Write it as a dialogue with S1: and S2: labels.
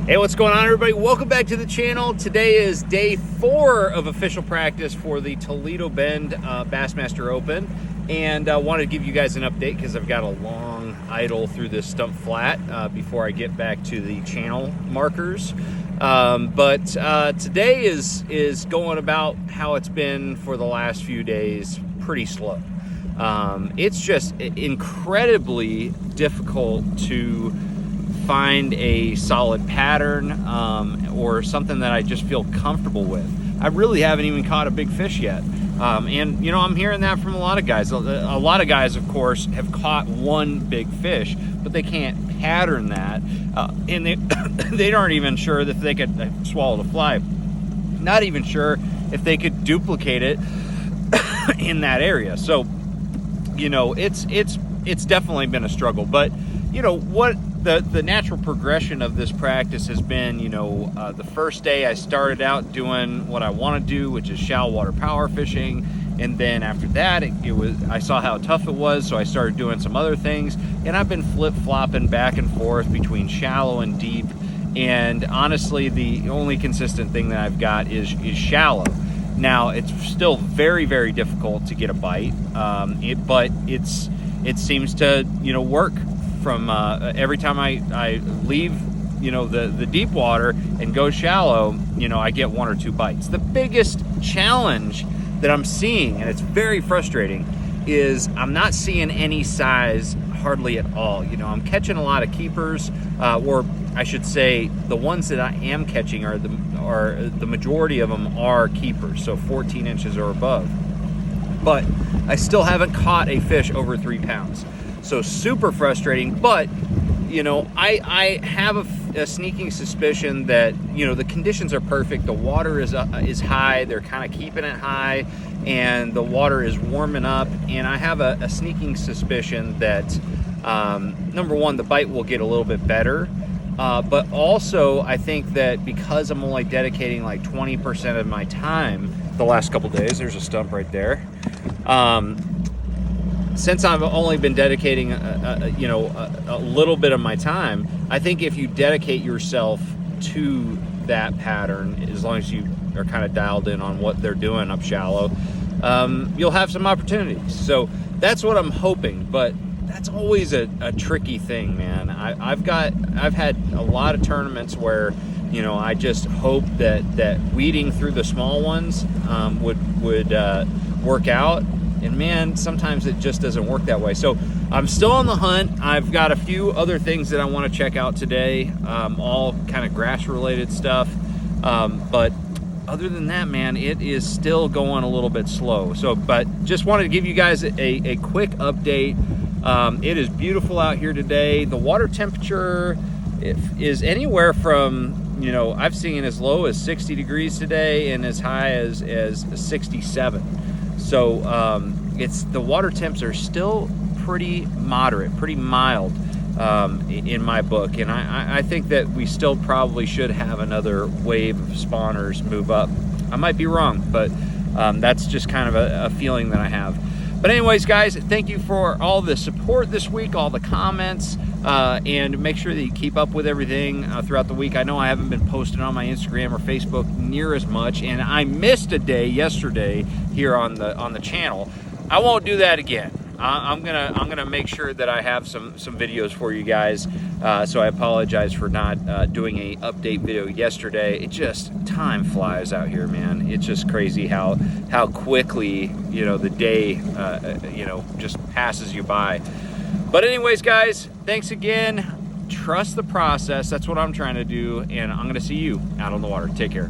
S1: Hey, what's going on, everybody? Welcome back to the channel. Today is day 4 of official practice for the Toledo Bend Bassmaster Open, and I wanted to give you guys an update because I've got a long idle through this stump flat before I get back to the channel markers. But today is going about how it's been for the last few days, pretty slow. It's just incredibly difficult to find a solid pattern or something that I just feel comfortable with. I really haven't even caught a big fish yet. And you know, I'm hearing that from a lot of guys. A lot of guys, of course, have caught one big fish, but they can't pattern that. And they aren't even sure that they could swallow the fly. Not even sure if they could duplicate it in that area. So, you know, it's definitely been a struggle. But, you know, what the natural progression of this practice has been, you know, the first day I started out doing what I want to do, which is shallow water power fishing, and then after that I saw how tough it was, so I started doing some other things, and I've been flip-flopping back and forth between shallow and deep, and honestly the only consistent thing that I've got is shallow. Now it's still very, very difficult to get a bite, but it seems to, you know, work. From every time I leave, you know, the deep water and go shallow, you know, I get 1 or 2 bites. The biggest challenge that I'm seeing, and it's very frustrating, is I'm not seeing any size hardly at all. You know, I'm catching a lot of keepers, or I should say the ones that I am catching are the majority of them are keepers, so 14 inches or above. But I still haven't caught a fish over 3 pounds. So super frustrating, but you know, I have a sneaking suspicion that, you know, the conditions are perfect. The water is high. They're kind of keeping it high, and the water is warming up. And I have a sneaking suspicion that number one, the bite will get a little bit better, but also I think that because I'm only dedicating like 20% of my time the last couple days. There's a stump right there. Since I've only been dedicating, a little bit of my time, I think if you dedicate yourself to that pattern, as long as you are kind of dialed in on what they're doing up shallow, you'll have some opportunities. So that's what I'm hoping, but that's always a tricky thing, man. I've had a lot of tournaments where, you know, I just hope that weeding through the small ones would work out. And man, sometimes it just doesn't work that way. So I'm still on the hunt. I've got a few other things that I want to check out today, all kind of grass related stuff. But other than that, man, it is still going a little bit slow. So, but just wanted to give you guys a quick update. It is beautiful out here today. The water temperature is anywhere from, you know, I've seen as low as 60 degrees today and as high as 67. So the water temps are still pretty moderate, pretty mild in my book. And I think that we still probably should have another wave of spawners move up. I might be wrong, but that's just kind of a feeling that I have. But anyways, guys, thank you for all the support this week, all the comments, and make sure that you keep up with everything throughout the week. I know I haven't been posting on my Instagram or Facebook near as much, and I missed a day yesterday here on the channel. I won't do that again. I'm gonna make sure that I have some videos for you guys. So I apologize for not doing a update video yesterday. It just, time flies out here, man. It's just crazy how quickly, you know, the day you know, just passes you by. But anyways, guys, thanks again. Trust the process. That's what I'm trying to do, and I'm gonna see you out on the water. Take care.